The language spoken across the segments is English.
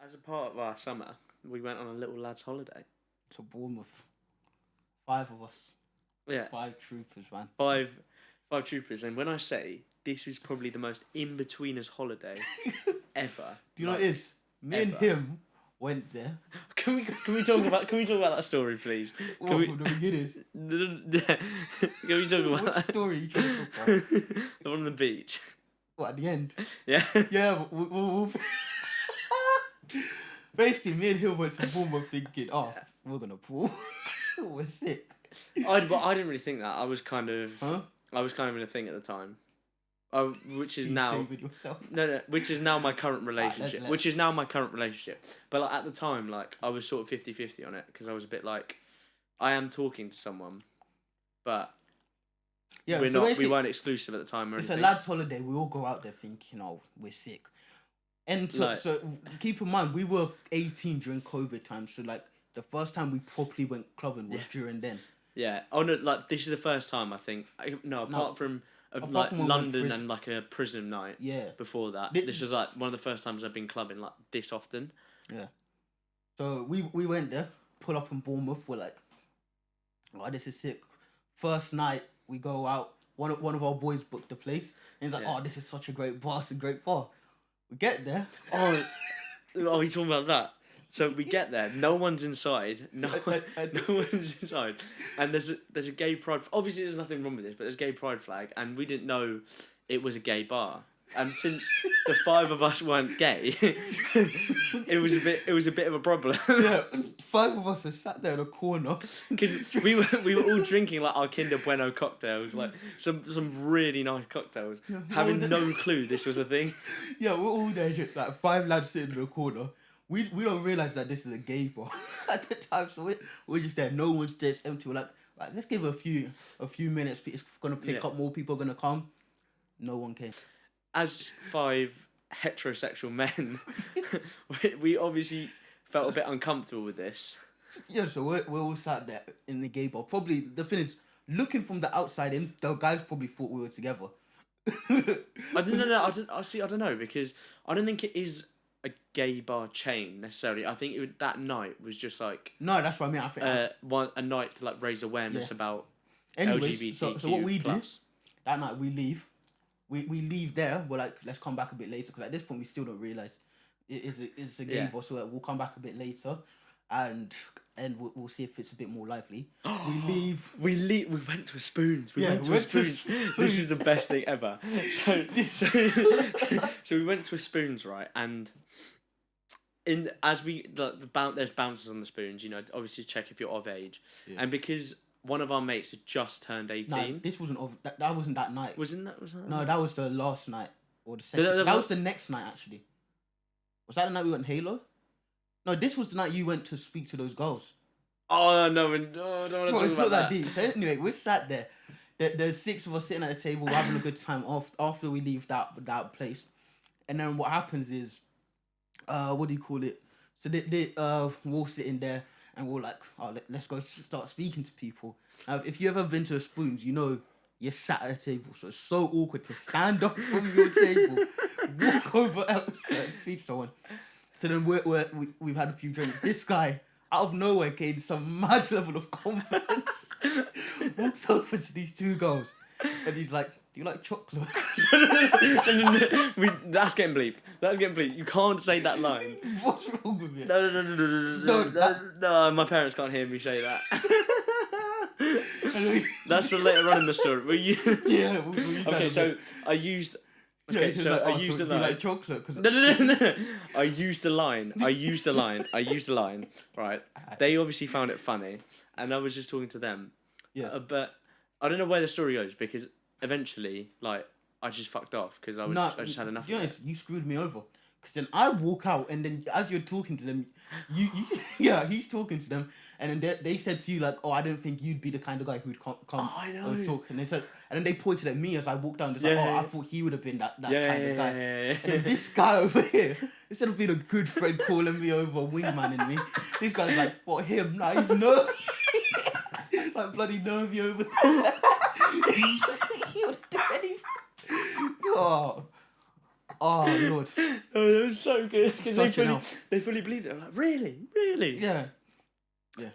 As a part of our summer, we went on a little lads' holiday. To Bournemouth. 5 of us. Yeah, 5 troopers, man. five troopers, and when I say this is probably the most in-betweeners holiday ever. Do you know what it is? Me and ever. him went there. Can we talk about that story, please? What, from the beginning? Can we talk about What that? story are you trying to talk about? The one on the beach. What, at the end? Yeah. Yeah, we'll basically, me and him went to Bournemouth thinking, oh, we're going to pool. We're sick. I didn't really think that. I was kind of Huh? in a thing at the time. Which is You now saving yourself. no, which is now my current let's relationship. let- Which is now my current relationship. But like, at the time, like I was sort of 50-50 on it because I was a bit like, I am talking to someone, but Yeah, we're so not. We basically, weren't exclusive at the time or it's anything. a lads' holiday. We all go out there thinking, oh, we're sick. And so keep in mind, we were 18 during COVID time. So like the first time we properly went clubbing was during then. Yeah. Oh no! Like this is the first time I think. Apart from like from when we went London prison. and like a prison night. Yeah. Before that, Thi- this was like one of the first times I've been clubbing like this often. Yeah. So we went there, pull up in Bournemouth. We're like, oh, this is sick. First night we go out. One of our boys booked the place, and he's like, oh, this is such a great bar. It's a great bar. We get there. Oh, are we talking about that? So we get there, no one's inside, no one's inside, and there's a gay pride. Obviously, there's nothing wrong with this, but there's a gay pride flag, and we didn't know it was a gay bar. And since the 5 of us weren't gay, it was a bit of a problem. Yeah, 5 of us are sat there in a corner Because we were all drinking like our Kinder Bueno cocktails, like some really nice cocktails, having no clue this was a thing. Yeah, we're all there, just like 5 lads sitting in a corner. We don't realise that this is a gay bar at the time, so we're just there. No one's there, it's empty. We're like, right, let's give it a few minutes. It's gonna pick up, more people are gonna come. No one came. As 5 heterosexual men, we obviously felt a bit uncomfortable with this. Yeah, so we're all sat there in the gay bar. Probably the thing is, looking from the outside in, the guys probably thought we were together. I don't know because I don't think it is a gay bar chain necessarily. I think that night was just like No, that's what I mean. I think a night to like raise awareness about anyways, LGBTQ+. so what we do that night, we leave. We leave there. We're like, let's come back a bit later because at this point we still don't realise it's a gay bar. So we'll come back a bit later, and we'll see if it's a bit more lively. We leave. We went to a Spoons. We went to a Spoons. Spoons. This is the best thing ever. So we went to a Spoons, right? And there's bouncers on the Spoons. You know, obviously check if you're of age, and because one of our mates had just turned 18. No, this wasn't that wasn't that night. Was that? No, that was the last night or the second. That was the next night actually. Was that the night we went Halo? No, this was the night you went to speak to those girls. Oh no, I don't want to talk It's about not that. that deep. So anyway, we're sat there. There's 6 of us sitting at the table, we're having a good time after we leave that place. And then what happens is, what do you call it? So we're all sitting there and we're like, oh, let's go start speaking to people. Now, if you've ever been to a Spoons, you know you're sat at a table, so it's so awkward to stand up from your table, walk over else and speak to someone. So then we've had a few drinks. This guy, out of nowhere, gained some mad level of confidence. Walks over to these 2 girls, and he's like, "Do you like chocolate?" That's getting bleeped. You can't say that line. What's wrong with you? No, my parents can't hear me say that. That's for later on in the story. Were you? Yeah. Okay, so I used. Okay, Yeah, so like, I used the do you line. like chocolate? Cause No. I used the line. Right. They obviously found it funny, and I was just talking to them. Yeah. But I don't know where the story goes because eventually, like, I just fucked off because I just had enough. To be honest, you screwed me over. Because then I walk out, and then as you're talking to them, he's talking to them, and then they said to you like, "Oh, I don't think you'd be the kind of guy who'd come I know. and talk." And they said, and then they pointed at me as I walked down. They're like, "Oh, I thought he would have been that kind of guy." Yeah. And then this guy over here, instead of being a good friend calling me over, wingmanning me, this guy's like, "What, him? Nah, he's nervy." Like bloody nervy over there. He would do anything. Oh. Oh Lord. Oh, that was so good because Such an elf. they fully believed it. I'm like, really? Yeah.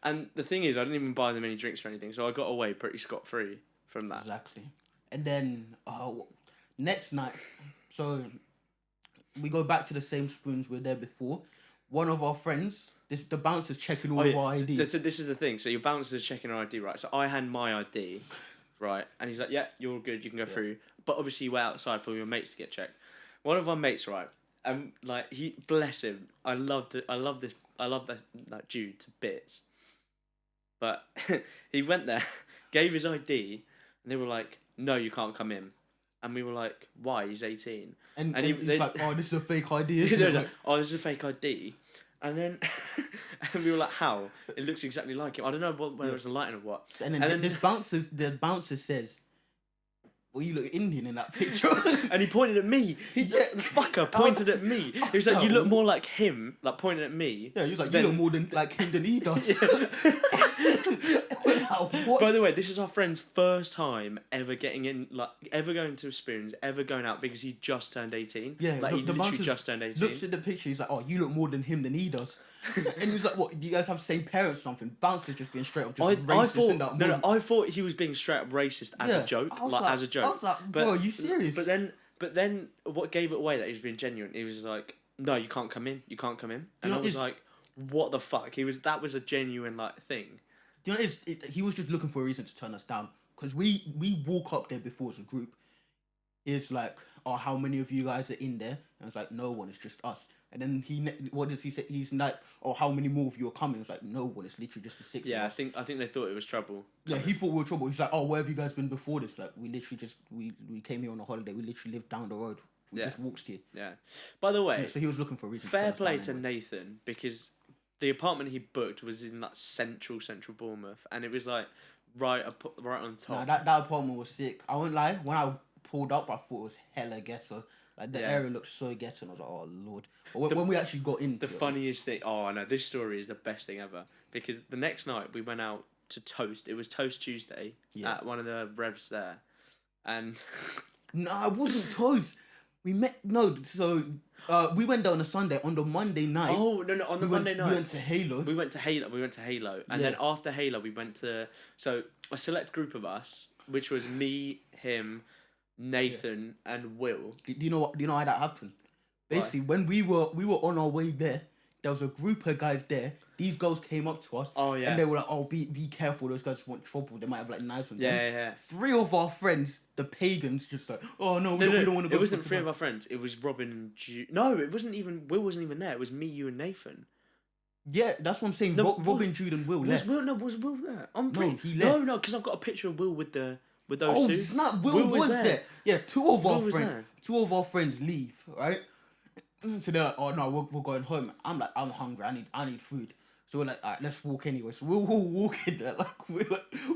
And the thing is, I didn't even buy them any drinks or anything, so I got away pretty scot-free from that. Exactly. And then next night, so we go back to the same spoons we were there before. One of our friends, the bouncer's checking all of our IDs. This is the thing. So your bouncer's checking our ID, right? So I hand my ID, right, and he's like, "Yeah, you're all good. You can go through." But obviously, you wait outside for your mates to get checked. One of our mates, right, and like he, bless him, I love that like Jude to bits. But he went there, gave his ID, and they were like, "No, you can't come in." And we were like, "Why? He's 18." And he's like, "Oh, this is a fake ID." Isn't it? Like, "Oh, this is a fake ID." And then and we were like, "How? It looks exactly like him." I don't know whether it's a lighting or what. And then the bouncer says, "Well, you look Indian in that picture." And he pointed at me. The fucker pointed at me. He was like, "You look more like him," like pointing at me. Yeah, he was like, "You look more like him than he does." By the way, this is our friend's first time ever ever going to Spoons, ever going out because he just turned 18. Yeah, like he literally just turned 18. Looks at the picture, he's like, "Oh, you look more than him than he does." And he's like, "What? Do you guys have the same parents or something?" Bouncer's just being straight up racist in that moment. I thought he was being straight up racist as a joke, as a joke. I was like, "Bro, are you serious?" But then, what gave it away that he was being genuine? He was like, "No, you can't come in. You can't come in." And I was like, "What the fuck?" That was a genuine thing. Do you know, he was just looking for a reason to turn us down. Because we walk up there before as a group. It's like, "Oh, how many of you guys are in there?" And it's like, "No one, it's just us." And then what does he say? He's like, "Oh, how many more of you are coming?" It's like, "No one, it's literally just the six of us." I think they thought it was trouble. Yeah, he thought we were trouble. He's like, "Oh, where have you guys been before this?" Like, we literally just, we came here on a holiday. We literally lived down the road. We just walked here. Yeah. By the way, so he was looking for a reason. Fair play to Nathan, because the apartment he booked was in that central Bournemouth, and it was like right on top. Nah, that apartment was sick. I won't lie. When I pulled up, I thought it was hella ghetto. Like the area looked so ghetto, and I was like, "Oh Lord!" But when we actually got in, the funniest thing. Oh no, this story is the best thing ever, because the next night we went out to Toast. It was Toast Tuesday at one of the revs there, and no, it wasn't Toast. We met we went down on a Sunday. On the Monday night. Oh no! On the Monday night we went to Halo. We went to Halo, and then after Halo we went to a select group of us, which was me, him, Nathan, and Will. Do you know what? Do you know how that happened? Basically, when we were on our way there was a group of guys there. These girls came up to us. Oh yeah. And they were like, "Oh, be careful. Those guys want trouble. They might have knives on them." Yeah. 3 of our friends, the pagans, just like, "Oh no, we don't want to go." It wasn't 3 of our friends. It was Robin and Jude. No, it wasn't even. Will wasn't even there. It was me, you, and Nathan. Yeah, that's what I'm saying. No, Robin, Jude, and Will left. Was Will there? He left. No, because I've got a picture of Will with those two. Oh snap! Will was there. Yeah, 2 of our friends leave, right? So they're like, "Oh no, we're going home." I'm like, "I'm hungry. I need food." So we're like, "All right, let's walk anyway." So we're all walking there, like we're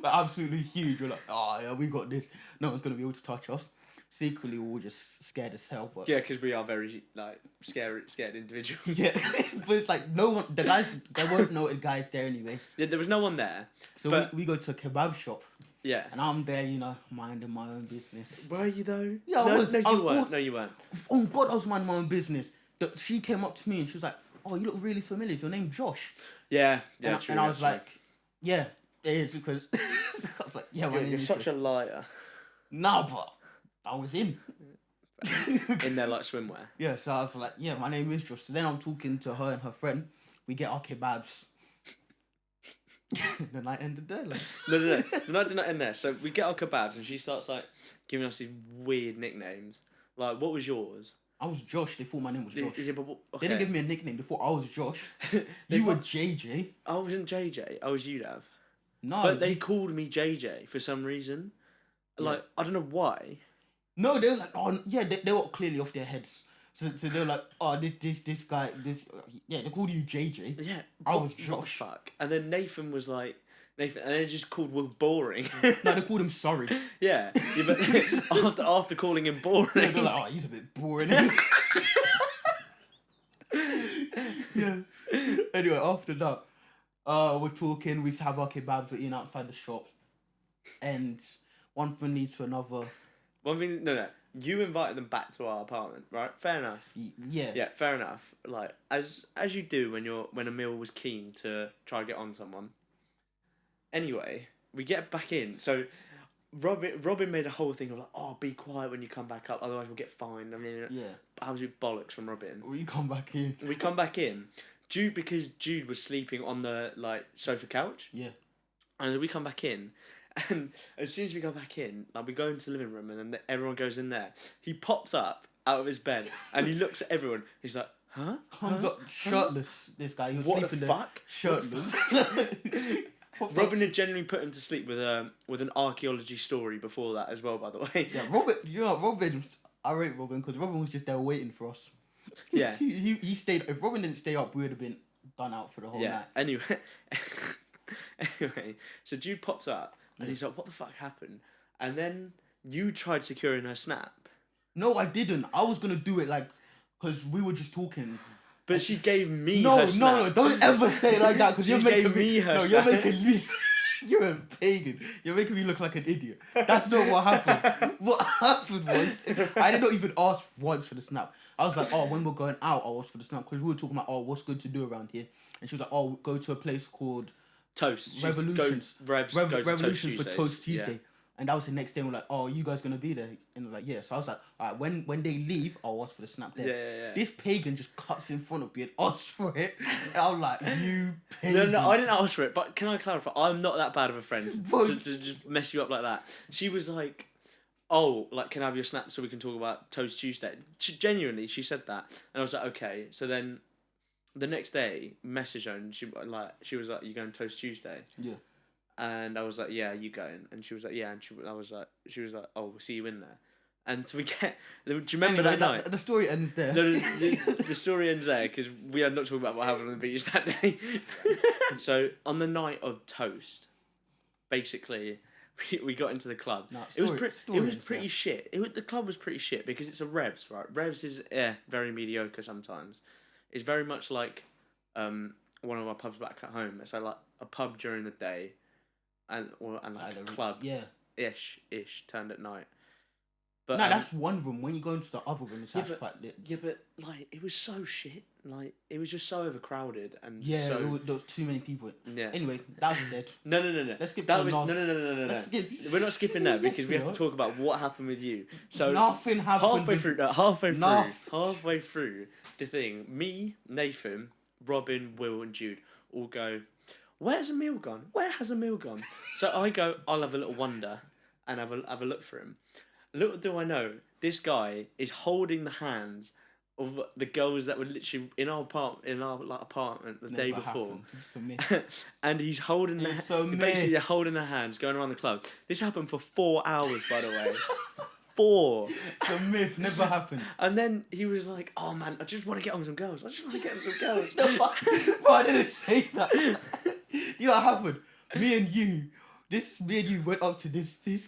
absolutely huge. We're like, "Oh yeah, we got this. No one's gonna be able to touch us." Secretly, we're all just scared as hell. But yeah, because we are very scared individuals. Yeah, but it's like no one. The guys, there weren't no guys there anyway. Yeah, there was no one there. So we go to a kebab shop. Yeah. And I'm there, minding my own business. Were you though? Yeah, I was. No, you weren't. Oh God, I was minding my own business. She came up to me and she was like, "Oh, you look really familiar. Is your name Josh?" Yeah. And I was like, "Yeah, it is," because I was like, "Yeah, my name you're is such Josh." a liar. Nah, but I was in. In their swimwear. Yeah, so I was like, "Yeah, my name is Josh." So then I'm talking to her and her friend. We get our kebabs. The night ended there. No. The night did not end there. So we get our kebabs and she starts giving us these weird nicknames. Like, what was yours? I was Josh. They thought my name was Josh. Yeah, but They didn't give me a nickname. They thought I was Josh. You were JJ. I wasn't JJ. I was Uddhav. No. But they called me JJ for some reason. I don't know why. No, they were like, "Oh, yeah," they were clearly off their heads. So they were like, "Oh, this guy, yeah," they called you JJ. Yeah. I was Josh. Fuck. And then Nathan was like, Nathan, and they just called Will boring. No, they called him sorry. Yeah, but after calling him boring. Yeah, they're like, "Oh, he's a bit boring." Yeah. Anyway, after that, we're talking. We have our kebabs. We're eating outside the shop, and one thing leads to another. One thing, no. You invited them back to our apartment, right? Fair enough. Yeah. Yeah, fair enough. Like as you do when Emil was keen to try and get on someone. Anyway, we get back in. So Robin made a whole thing of like, oh, be quiet when you come back up, otherwise we'll get fined. I mean, absolute bollocks from Robin. We come back in. We come back in, because Jude was sleeping on the like sofa couch. Yeah. And we come back in, and as soon as we go back in, like we go into the living room, and then everyone goes in there. He pops up out of his bed, and he looks at everyone. He's like, huh? Comes up shirtless. This guy. He was What sleeping the there. fuck? Shirtless. Robin had generally put him to sleep with an archaeology story before that as well, by the way. Yeah, Robin. You know, Robin. I rate Robin because Robin was just there waiting for us. Yeah. he stayed. If Robin didn't stay up, we would have been done out for the whole night. Anyway, so Jude pops up and he's like, "What the fuck happened?" And then you tried securing her snap. No, I didn't. I was gonna do it like, because we were just talking. But she gave me her snap. No, don't ever say it like that because you're making me her snap. You're making me. You're a pagan. You're making me look like an idiot. That's not what happened. What happened was, I did not even ask once for the snap. I was like, oh, when we're going out, I'll ask for the snap because we were talking about, oh, what's good to do around here, and she was like, oh, go to a place called Toast. Revolutions. Revolutions for Toast Tuesday. Yeah. And that was the next day. We're like, oh, you guys gonna be there? And they're like, yeah. So I was like, all right, when they leave, I'll ask for the snap there. Yeah. This pagan just cuts in front of me and asks for it. And I was like, you pagan. No, I didn't ask for it. But can I clarify? I'm not that bad of a friend to just mess you up like that. She was like, oh, like, can I have your snap so we can talk about Toast Tuesday? Genuinely, she said that. And I was like, okay. So then the next day, message her and she was like, you going Toast Tuesday? Yeah. And I was like, yeah, you going? And she was like, yeah. And she was like, oh, we'll see you in there. And do you remember that night? The story ends there. No, the story ends there because we are not talking about what happened on the beach that day. So on the night of Toast, basically, we got into the club. It was pretty shit. The club was pretty shit because it's a Revs, right? Revs is very mediocre sometimes. It's very much like one of our pubs back at home. It's like a pub during the day. And like a club, ish turned at night. But that's one room. When you go into the other room, it's actually quite lit. Yeah, but like it was so shit. Like it was just so overcrowded and there was too many people. Yeah. Anyway, that was dead. No. Let's skip that. No. We're not skipping that because we have to talk about what happened with you. So nothing happened. Halfway through the thing, me, Nathan, Robin, Will, and Jude all go, where's Emil gone? Where has Emil gone? So I go, I'll have a little wander and have a look for him. Little do I know, this guy is holding the hands of the girls that were literally in our apartment the day before. And he's holding basically they're holding their hands, going around the club. This happened for 4 hours, by the way. 4. The myth never happened. And then he was like, oh man, I just want to get on some girls. No, but I didn't say that. You know what happened? Me and you went up to this two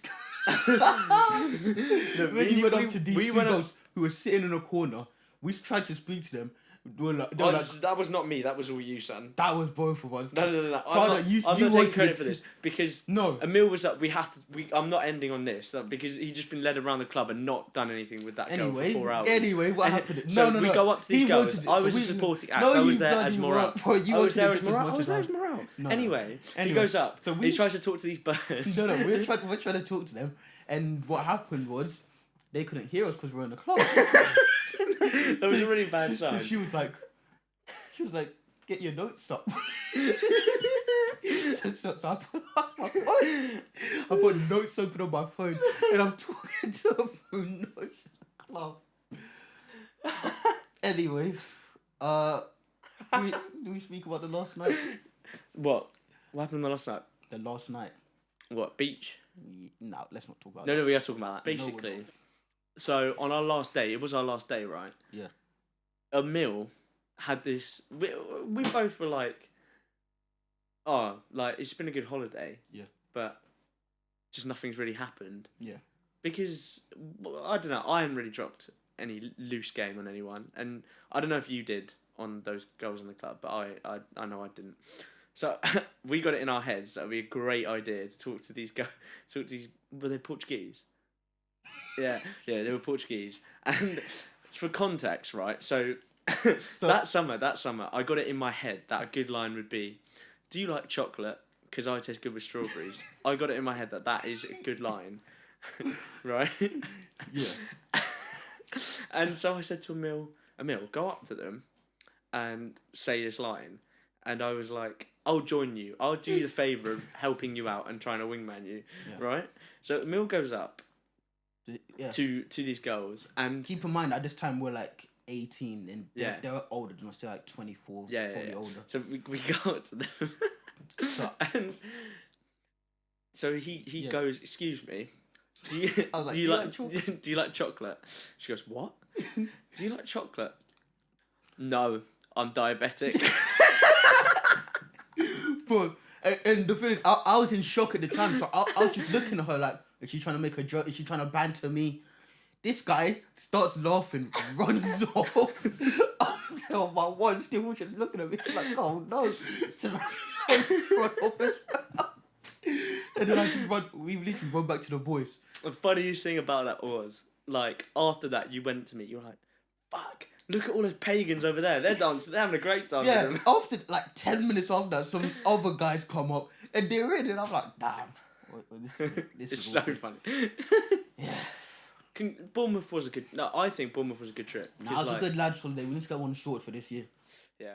girls who were sitting in a corner. We tried to speak to them. That was not me. That was all you, son. That was both of us. No. I'm not taking credit for this because Emil was like, I'm not ending on this because he'd just been led around the club and not done anything with that girl for 4 hours. Anyway, what happened? So we go up to these girls. I was a supporting act. I was there as morale. I was there as morale. Anyway, he goes up. So he tries to talk to these birds. No, we're trying to talk to them, and what happened was they couldn't hear us because we're in the club. That was a really bad sign. So she was like, get your notes up. So I put up my phone. I put notes open on my phone, and I'm talking to her phone notes in the club. Anyway, do we speak about the last night? What happened the last night? The last night. What, beach? No, let's not talk about that. No, we are talking about that. Basically, so on our last day, it was our last day, right? Yeah. Emil had this. We both were like, oh, like it's been a good holiday. Yeah. But just nothing's really happened. Yeah. Because I don't know, I hadn't really dropped any loose game on anyone, and I don't know if you did on those girls in the club, but I know I didn't. So we got it in our heads that would be a great idea to talk to these guys. Were they Portuguese? Yeah, they were Portuguese. And for context, right? So, So- that summer, I got it in my head that a good line would be, "Do you like chocolate? Because I taste good with strawberries." I got it in my head that is a good line, right? Yeah. And so I said to Emil, go up to them and say this line. And I was like, I'll join you. I'll do you the favour of helping you out and trying to wingman you, right? So Emil goes up to these girls and... Keep in mind, at this time, we're like 18 and they're older than us. They're like 24, probably older. So we go up to them. And so he goes, "Excuse me, do you like chocolate? Do you like chocolate?" She goes, "What? Do you like chocolate?" "No, I'm diabetic." Bro, and the thing is, I was in shock at the time, so I was just looking at her like, is she trying to make a joke? Is she trying to banter me? This guy starts laughing, runs off. I'm there on my one, still just looking at me like, oh no. So run off. And then we literally run back to the boys. The funniest thing about that was, like, after that, you went to me, you were like, "Fuck, look at all those pagans over there. They're dancing, they're having a great time." Yeah, with them. after like 10 minutes after that, some other guys come up and they're in, and I'm like, damn. This It's is so awkward. funny. Yeah. Bournemouth was a good... No, I think Bournemouth was a good trip. Nah, it was a good lads holiday. We need to get one sorted for this year. Yeah.